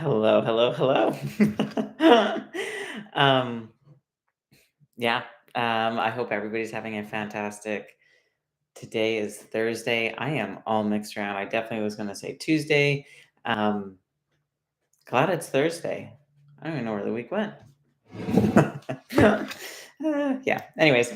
Hello, hello, hello. um, yeah, I hope everybody's having a fantastic. Today is Thursday. I am all mixed around. I definitely was going to say Tuesday. Um, Glad it's Thursday. I don't even know where the week went. Yeah. Anyways,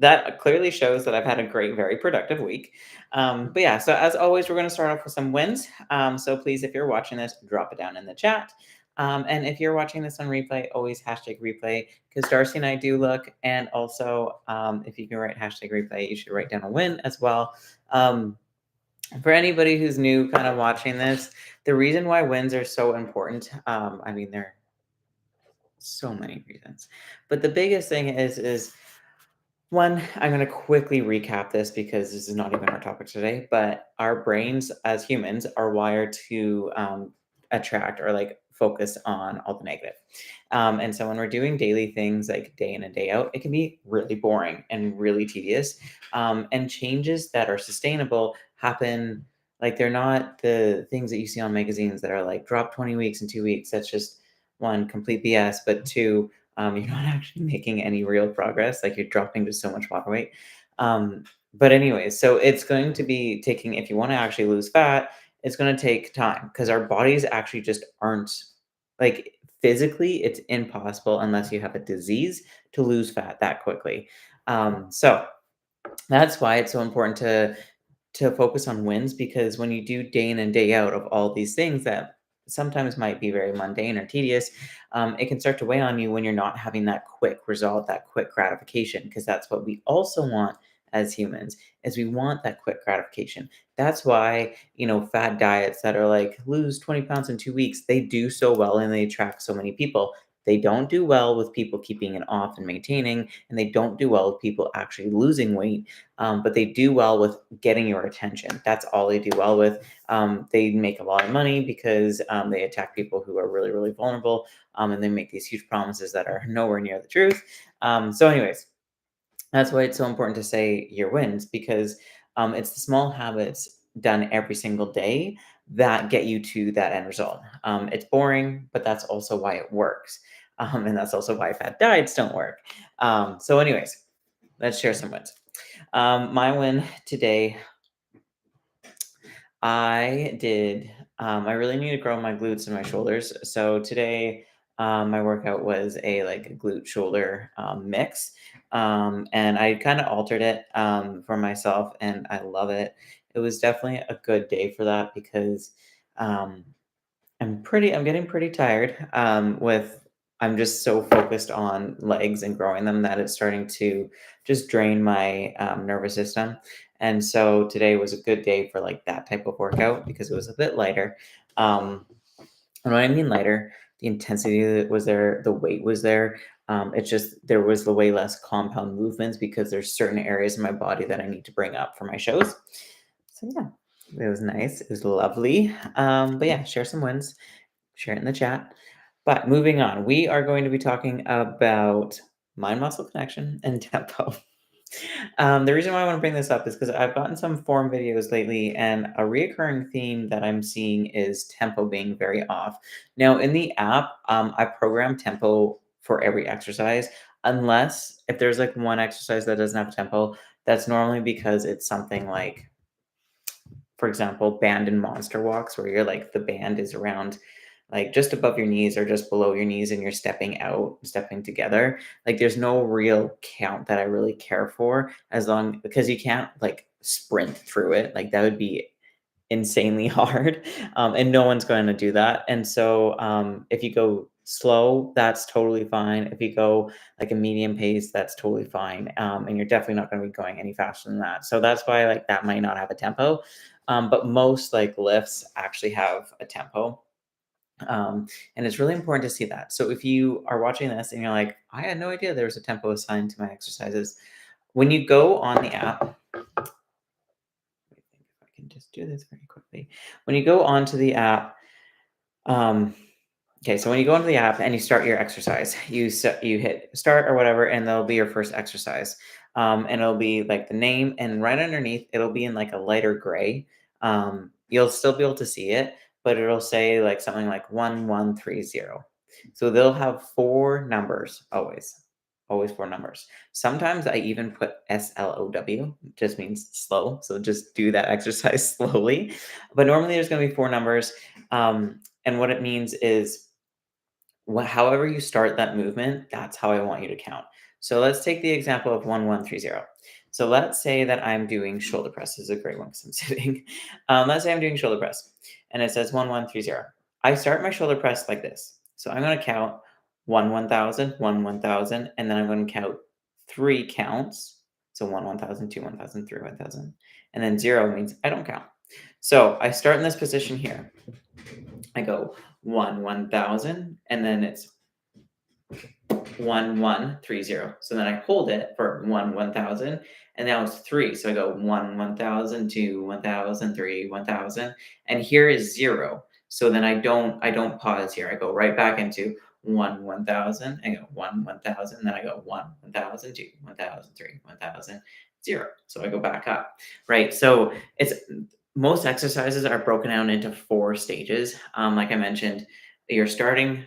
that clearly shows that I've had a great, very productive week. But yeah, so as always, we're going to start off with some wins. So please, if you're watching this, drop it down in the chat. And if you're watching this on replay, always hashtag replay because Darcy and I do look. And also, if you can write hashtag replay, you should write down a win as well. Um, for anybody who's new, kind of watching this, the reason why wins are so important. I mean, there are so many reasons, but the biggest thing is one, I'm going to quickly recap this because this is not even our topic today, but our brains as humans are wired to attract or like focus on all the negative. And so when we're doing daily things like day in and day out, it can be really boring and really tedious. And changes that are sustainable happen like they're not the things that you see on magazines that are like drop 20 weeks in 2 weeks. That's just one, complete BS, but two, you're not actually making any real progress. Like you're dropping just so much body weight. But anyways, so it's going to be taking, if you want to actually lose fat, it's going to take time because our bodies actually just aren't like physically, it's impossible unless you have a disease to lose fat that quickly. So that's why it's so important to focus on wins because when you do day in and day out of all these things that sometimes might be very mundane or tedious, it can start to weigh on you when you're not having that quick result, that quick gratification, because that's what we also want as humans is we want that quick gratification. That's why, fad diets that are like lose 20 pounds in 2 weeks, they do so well and they attract so many people. They don't do well with people keeping it off and maintaining, and they don't do well with people actually losing weight, but they do well with getting your attention. That's all they do well with. They make a lot of money because they attack people who are really, really vulnerable, and they make these huge promises that are nowhere near the truth. Anyways, that's why it's so important to say your wins because it's the small habits done every single day that get you to that end result. It's boring, but that's also why it works. And that's also why fat diets don't work. Anyways, let's share some wins. My win today, I really need to grow my glutes and my shoulders. So today, my workout was a like glute shoulder mix. And I kind of altered it for myself and I love it. It was definitely a good day for that because um, I'm getting pretty tired I'm just so focused on legs and growing them that it's starting to just drain my nervous system. And so today was a good day for like that type of workout because it was a bit lighter. Um, and when I mean lighter, the intensity that was there, the weight was there. It's just there was the way less compound movements because there's certain areas in my body that I need to bring up for my shows. So yeah, it was nice. It was lovely. But yeah, share some wins, share it in the chat. But moving on, we are going to be talking about mind muscle connection and tempo. The reason why I want to bring this up is because I've gotten some form videos lately, and a reoccurring theme that I'm seeing is tempo being very off. Now, in the app, I program tempo for every exercise, unless if there's like one exercise that doesn't have tempo, that's normally because it's something like, for example, band and monster walks, where you're like the band is around like just above your knees or just below your knees and you're stepping out, stepping together. Like there's no real count that I really care for as long because you can't like sprint through it. Like that would be insanely hard. And no one's going to do that. And so if you go slow, that's totally fine. If you go like a medium pace, that's totally fine. And you're definitely not going to be going any faster than that. So that's why like that might not have a tempo. But most like lifts actually have a tempo. And it's really important to see that. So if you are watching this and you're like, I had no idea there was a tempo assigned to my exercises, when you go on the app, let me think if I can just do this very quickly. When you go onto the app, um, okay, so when you go into the app and you start your exercise, you hit start or whatever, and that'll be your first exercise. And it'll be like the name, and right underneath, it'll be in like a lighter gray. You'll still be able to see it, but it'll say like something like 1130. So they'll have four numbers always, always four numbers. Sometimes I even put SLOW, just means slow. So just do that exercise slowly. But normally there's going to be four numbers. And what it means is however you start that movement, that's how I want you to count. So let's take the example of 1130. So let's say that I'm doing shoulder press. This is a great one because I'm sitting. Let's say I'm doing shoulder press and it says 1130. I start my shoulder press like this. So I'm going to count 1000, 1000, and then I'm going to count three counts. So 1000, 2 1000, 3 1000. And then zero means I don't count. So I start in this position here. I go 1000, and then it's 1130. So then I hold it for 1000, and now it's three. So I go 1000, 2 1000, 3 1000, and here is zero. So then I don't pause here. I go right back into 1000, and go 1000, then I go 1000, 2 1000, 3 1000, 0. So I go back up, right? So it's most exercises are broken down into four stages. Like I mentioned, you're starting.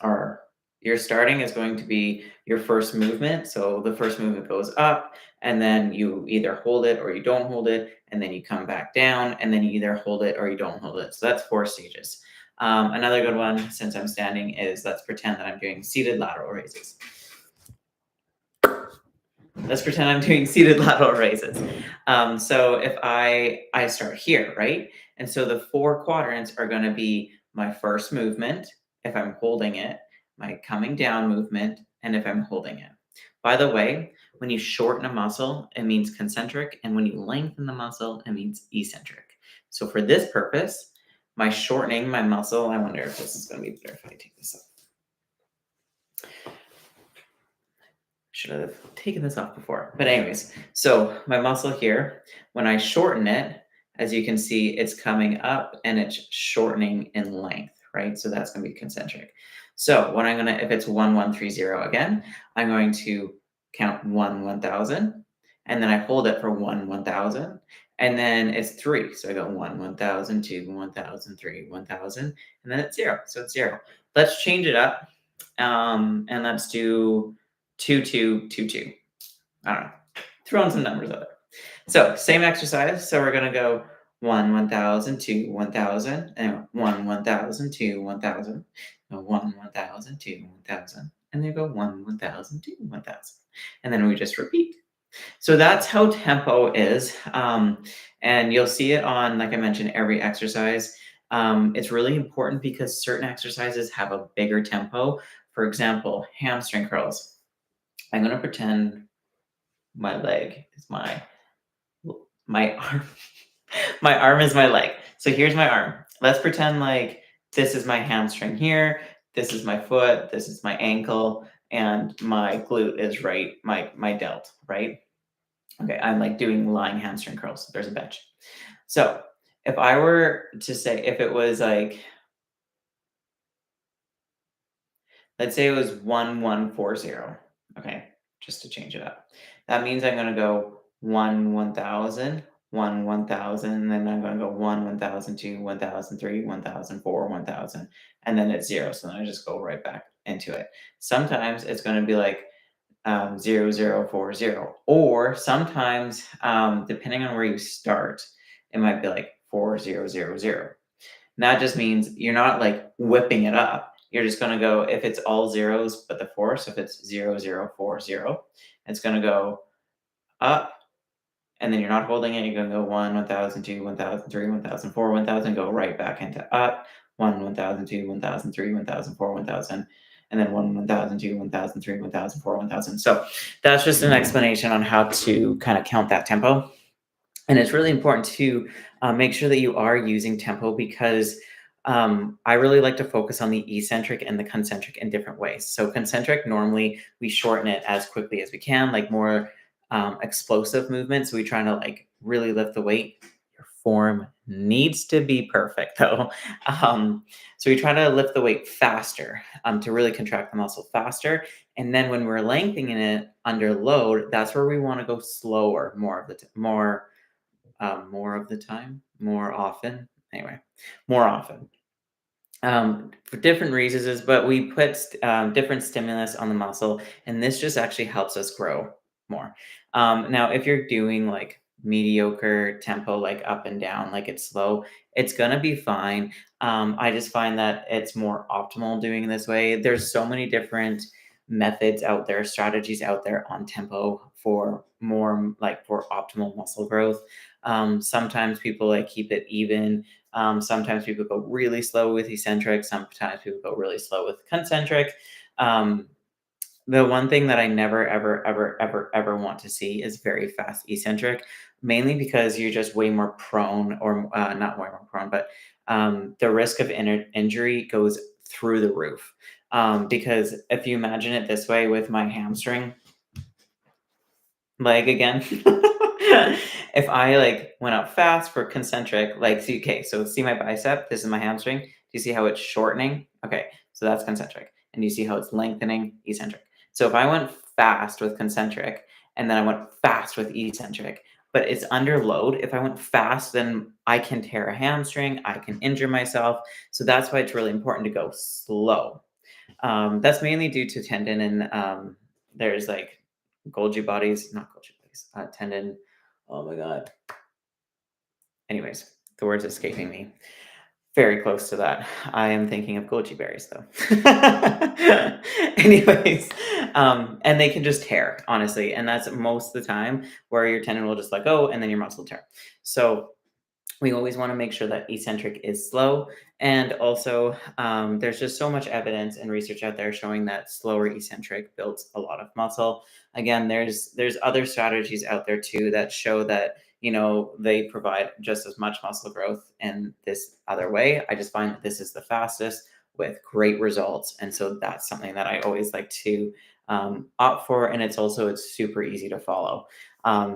Or your starting is going to be your first movement. So the first movement goes up, and then you either hold it or you don't hold it, and then you come back down, and then you either hold it or you don't hold it. So that's four stages. Another good one, since I'm standing, is let's pretend that I'm doing seated lateral raises. Let's pretend I'm doing seated lateral raises. So if I start here, right? And so the four quadrants are going to be my first movement, if I'm holding it, my coming down movement, and if I'm holding it. By the way, when you shorten a muscle, it means concentric, and when you lengthen the muscle, it means eccentric. So for this purpose, my shortening my muscle, I wonder if this is going to be better if I take this off. Should have taken this off before. But anyways, so my muscle here, when I shorten it, as you can see, it's coming up and it's shortening in length, right? So that's going to be concentric. So what I'm going to, if it's 1130 again, I'm going to count 1000, and then I hold it for 1000, and then it's three. So I go 1000, 2 1000, 3 1000, and then it's zero. So it's zero. Let's change it up, and let's do 2222. I don't know. Throwing some numbers out there. So same exercise. So we're gonna go 1000, 2 1000, and 1000, 2 1000, 1000, 2 1000, and then go 1000, 2 1000, and then we just repeat. So that's how tempo is, and you'll see it on, like I mentioned, every exercise. It's really important because certain exercises have a bigger tempo. For example, hamstring curls. I'm gonna pretend my leg is my arm. My arm is my leg. So here's my arm. Let's pretend like this is my hamstring here. This is my foot. This is my ankle, and my glute is right. My delt, right? Okay, I'm like doing lying hamstring curls. There's a bench. So if I were to say, if it was like, let's say it was 1140. Okay, just to change it up. That means I'm gonna go 1000, 1000, and then I'm gonna go 1000, 2 1000, 3 1000, 4 1000, and then it's zero. So then I just go right back into it. Sometimes it's gonna be like 0040, or sometimes depending on where you start, it might be like 4000. And that just means you're not like whipping it up. You're just going to go, if it's all zeros but the four, so if it's 0040, it's going to go up, and then you're not holding it. You're going to go 1 1000, 2 1000, 3 1000, 4 1000, go right back into up, 1 1000, 2 1000, 3 1000, 4 1000, and then 1 1000, 2 1000, 3 1000, 4 1000. So that's just an explanation on how to kind of count that tempo. And it's really important to make sure that you are using tempo, because I really like to focus on the eccentric and the concentric in different ways. So concentric, normally we shorten it as quickly as we can, like more explosive movements. So we try to like really lift the weight. Your form needs to be perfect though. So we try to lift the weight faster to really contract the muscle faster. And then when we're lengthening it under load, that's where we want to go slower more of the time, more often. anyway, more often. For different reasons, but we put different stimulus on the muscle, and this just actually helps us grow more. Now, if you're doing like mediocre tempo, like up and down, like it's slow, it's gonna be fine. I just find that it's more optimal doing this way. There's so many different methods out there, strategies out there on tempo for more like for optimal muscle growth. Sometimes people like keep it even, sometimes people go really slow with eccentric. Sometimes people go really slow with concentric. Um, the one thing that I never, ever, ever, ever, ever want to see is very fast eccentric, mainly because you're just way more prone, or not way more prone, but the risk of injury goes through the roof. Because if you imagine it this way, with my hamstring leg again. If I like went up fast for concentric, like see, okay, so see my bicep, this is my hamstring. Do you see how it's shortening? Okay, so that's concentric. And you see how it's lengthening? Eccentric. So if I went fast with concentric and then I went fast with eccentric, but it's under load, if I went fast, then I can tear a hamstring, I can injure myself. So that's why it's really important to go slow. That's mainly due to tendon, and there's like Golgi bodies, not Golgi bodies, tendon. Oh my god. Anyways, the word's escaping me. Very close to that. I am thinking of goji berries though. Anyways, and they can just tear, honestly, and that's most of the time where your tendon will just let go, and then your muscle will tear. So we always want to make sure that eccentric is slow, and also there's just so much evidence and research out there showing that slower eccentric builds a lot of muscle. Again, there's other strategies out there too that show that they provide just as much muscle growth in this other way. I just find that this is the fastest with great results, and so that's something that I always like to opt for, and it's super easy to follow.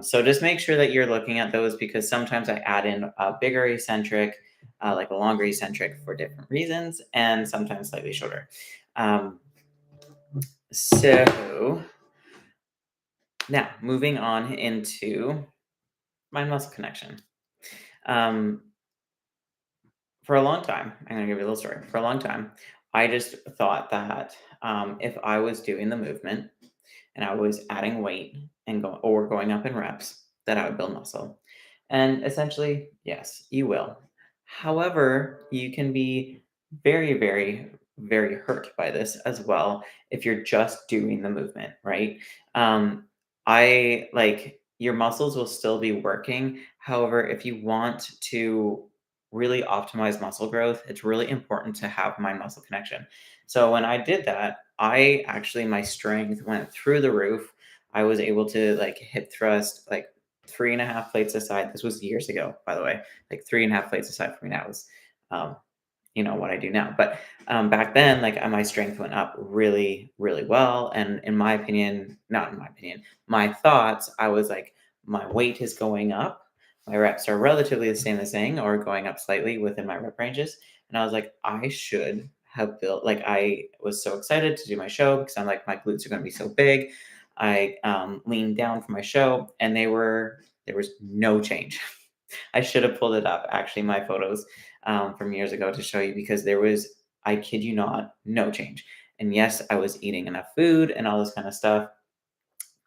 So just make sure that you're looking at those, because sometimes I add in a bigger eccentric, like a longer eccentric for different reasons, and sometimes slightly shorter. Um, so now moving on into mind muscle connection. Um, for a long time, I'm going to give you a little story. For a long time, I just thought that if I was doing the movement and I was adding weight and going up in reps, that I would build muscle. And essentially, yes, you will. However, you can be very, very, very hurt by this as well if you're just doing the movement, right? Um, I like your muscles will still be working. However, if you want to really optimize muscle growth, it's really important to have mind muscle connection. So when I did that, I actually my strength went through the roof. I was able to like hip thrust like 3.5 plates aside. This was years ago, by the way. Like 3.5 plates aside for me now is, um, what I do now. But back then, like my strength went up really, really well. And in my opinion, not in my opinion, my thoughts, I was like, my weight is going up. My reps are relatively the same as saying, or going up slightly within my rep ranges. And I was like, I should have built, like, I was so excited to do my show because I'm like, my glutes are going to be so big. I leaned down for my show, and there was no change. I should have pulled it up, actually, my photos from years ago to show you, because there was, I kid you not, no change. And yes, I was eating enough food and all this kind of stuff.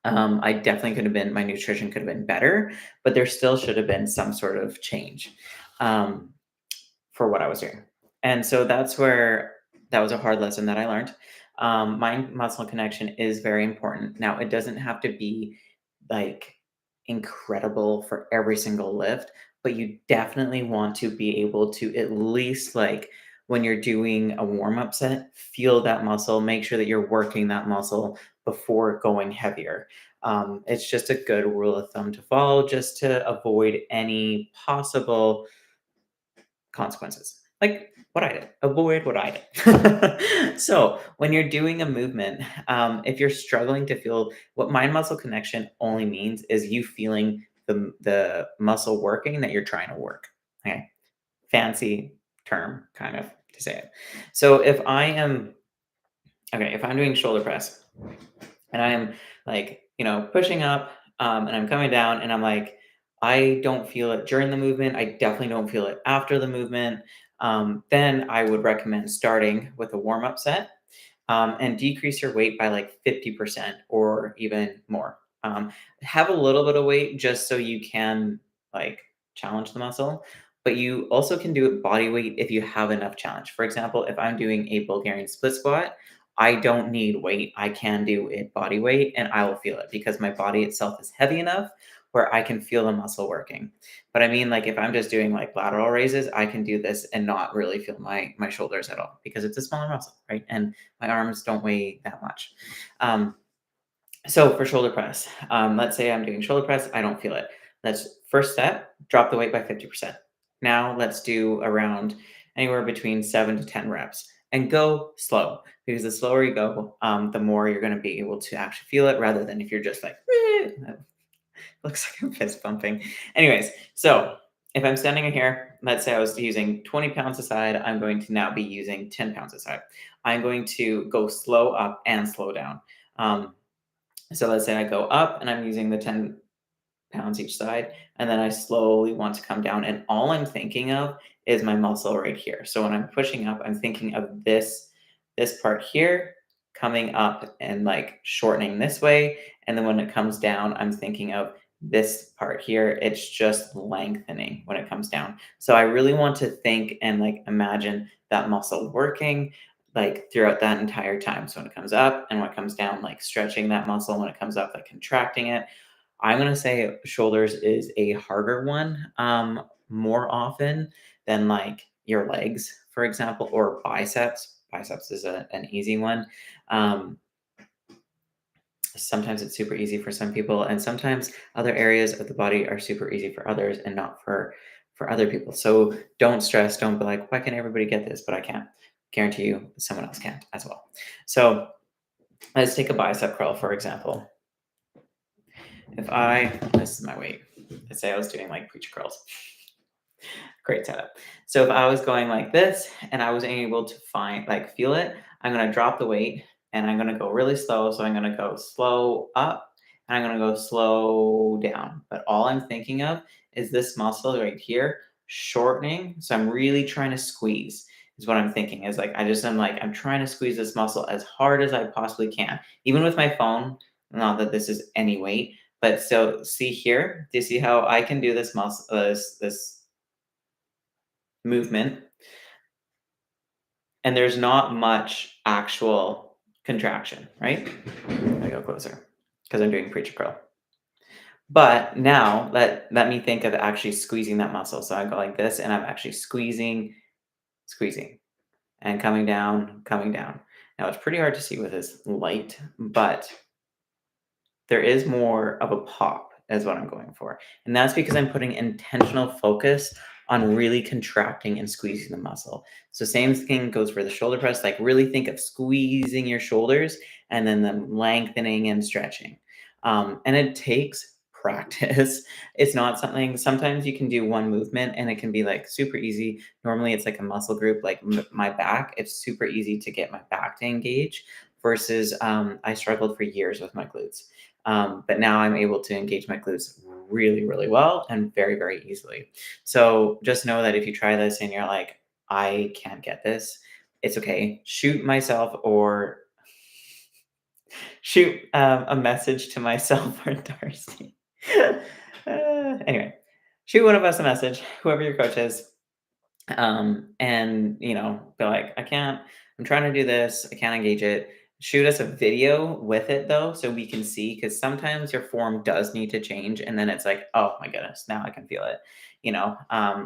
I definitely could have been, my nutrition could have been better, but there still should have been some sort of change um, for what I was doing. And so that was a hard lesson that I learned. Mind muscle connection is very important. Now, it doesn't have to be like incredible for every single lift, but you definitely want to be able to at least, like, when you're doing a warm up set, feel that muscle, make sure that you're working that muscle before going heavier. It's just a good rule of thumb to follow, just to avoid any possible consequences. Like what I did, avoid what I did. So when you're doing a movement, if you're struggling to feel, what mind muscle connection only means is you feeling the muscle working that you're trying to work. Okay, fancy term kind of to say it. So if I'm doing shoulder press and I am like pushing up, and I'm coming down, and I'm like, I don't feel it during the movement. I definitely don't feel it after the movement. Then I would recommend starting with a warm up set and decrease your weight by like 50% or even more. Have a little bit of weight just so you can like challenge the muscle, but you also can do it body weight if you have enough challenge. For example, if I'm doing a Bulgarian split squat, I don't need weight. I can do it body weight and I will feel it because my body itself is heavy enough where I can feel the muscle working. But I mean, like if I'm just doing like lateral raises, I can do this and not really feel my shoulders at all because it's a smaller muscle, right? And my arms don't weigh that much. Um, so for shoulder press, let's say I'm doing shoulder press, I don't feel it. Let's first step, drop the weight by 50%. Now let's do around anywhere between 7 to 10 reps and go slow because the slower you go, the more you're going to be able to actually feel it rather than if you're just like, looks like I'm fist bumping. Anyways, so if I'm standing in here, let's say I was using 20 pounds a side, I'm going to now be using 10 pounds a side. I'm going to go slow up and slow down. Um, so let's say I go up and I'm using the 10 pounds each side, and then I slowly want to come down. And all I'm thinking of is my muscle right here. So when I'm pushing up, I'm thinking of this part here coming up and like shortening this way. And then when it comes down, I'm thinking of this part here. It's just lengthening when it comes down. So I really want to think and like imagine that muscle working like throughout that entire time. So when it comes up and when it comes down, like stretching that muscle. When it comes up, like contracting it. I'm gonna say shoulders is a harder one, more often than like your legs, for example, or biceps. Biceps is an easy one. Um, Sometimes it's super easy for some people, and sometimes other areas of the body are super easy for others and not for other people. So don't stress. Don't be like, why can everybody get this, but I can't. Guarantee you, someone else can't as well. So let's take a bicep curl for example. This is my weight. Let's say I was doing like preacher curls. Great setup. So if I was going like this and I was able to feel it, I'm gonna drop the weight and I'm gonna go really slow. So I'm gonna go slow up and I'm gonna go slow down. But all I'm thinking of is this muscle right here shortening. So I'm really trying to squeeze is what I'm thinking is like I'm trying to squeeze this muscle as hard as I possibly can. Even with my phone, not that this is any weight, but so see here, do you see how I can do this muscle this movement, and there's not much actual contraction, right? Let me go closer because I'm doing preacher curl. But now let me think of actually squeezing that muscle. So I go like this, and I'm actually squeezing, squeezing, and coming down, coming down. Now it's pretty hard to see with this light, but there is more of a pop is what I'm going for. And that's because I'm putting intentional focus on really contracting and squeezing the muscle. So same thing goes for the shoulder press. Like really think of squeezing your shoulders and then them lengthening and stretching. And it takes practice. It's not something, sometimes you can do one movement and it can be like super easy. Normally it's like a muscle group, like my back. It's super easy to get my back to engage versus I struggled for years with my glutes. But now I'm able to engage my glutes really, really well and very, very easily. So just know that if you try this and you're like, I can't get this, it's okay. Shoot myself or shoot a message to myself or Darcy. Anyway, shoot one of us a message, whoever your coach is, and be like, I can't, I'm trying to do this, I can't engage it. Shoot us a video with it though so we can see, because sometimes your form does need to change and then it's like, oh my goodness, now I can feel it.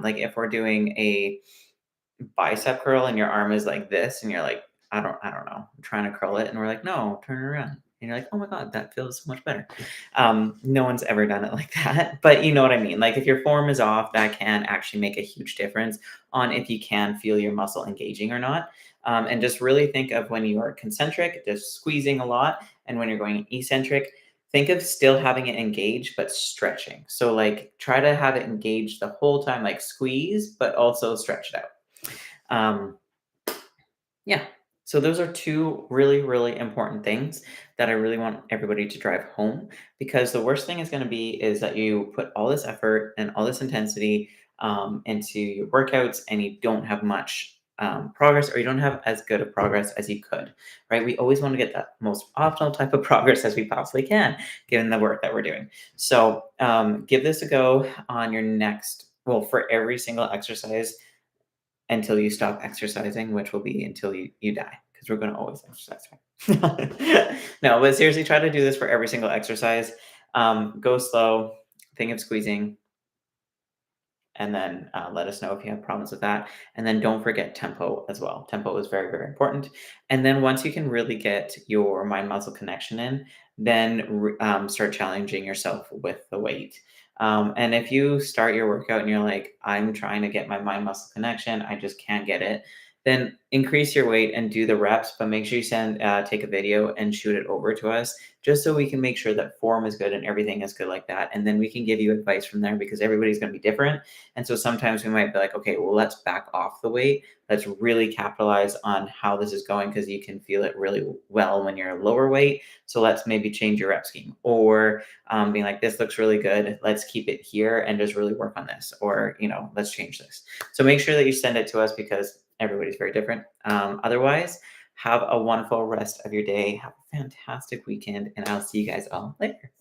Like if we're doing a bicep curl and your arm is like this and you're like, I don't know, I'm trying to curl it, and we're like, no, turn it around. And you're like, oh my God, that feels so much better. No one's ever done it like that, but you know what I mean? Like if your form is off, that can actually make a huge difference on if you can feel your muscle engaging or not. And just really think of when you are concentric, just squeezing a lot, and when you're going eccentric, think of still having it engaged but stretching. So like try to have it engaged the whole time, like squeeze, but also stretch it out. Um, yeah. So those are two really, really important things that I really want everybody to drive home, because the worst thing is going to be is that you put all this effort and all this intensity into your workouts and you don't have much progress, or you don't have as good a progress as you could, right? We always want to get that most optimal type of progress as we possibly can, given the work that we're doing. So give this a go on your next, well, for every single exercise until you stop exercising, which will be until you die, because we're going to always exercise, right? No, but seriously, try to do this for every single exercise. Go slow, think of squeezing, and then let us know if you have problems with that. And then don't forget tempo as well. Tempo is very, very important. And then once you can really get your mind muscle connection in, then start challenging yourself with the weight. And if you start your workout and you're like, I'm trying to get my mind muscle connection, I just can't get it, then increase your weight and do the reps, but make sure you take a video and shoot it over to us, just so we can make sure that form is good and everything is good like that. And then we can give you advice from there, because everybody's going to be different. And so sometimes we might be like, okay, well, let's back off the weight. Let's really capitalize on how this is going, because you can feel it really well when you're lower weight. So let's maybe change your rep scheme, or being like, this looks really good. Let's keep it here and just really work on this, or, let's change this. So make sure that you send it to us, because everybody's very different. Otherwise, have a wonderful rest of your day. Have a fantastic weekend, and I'll see you guys all later.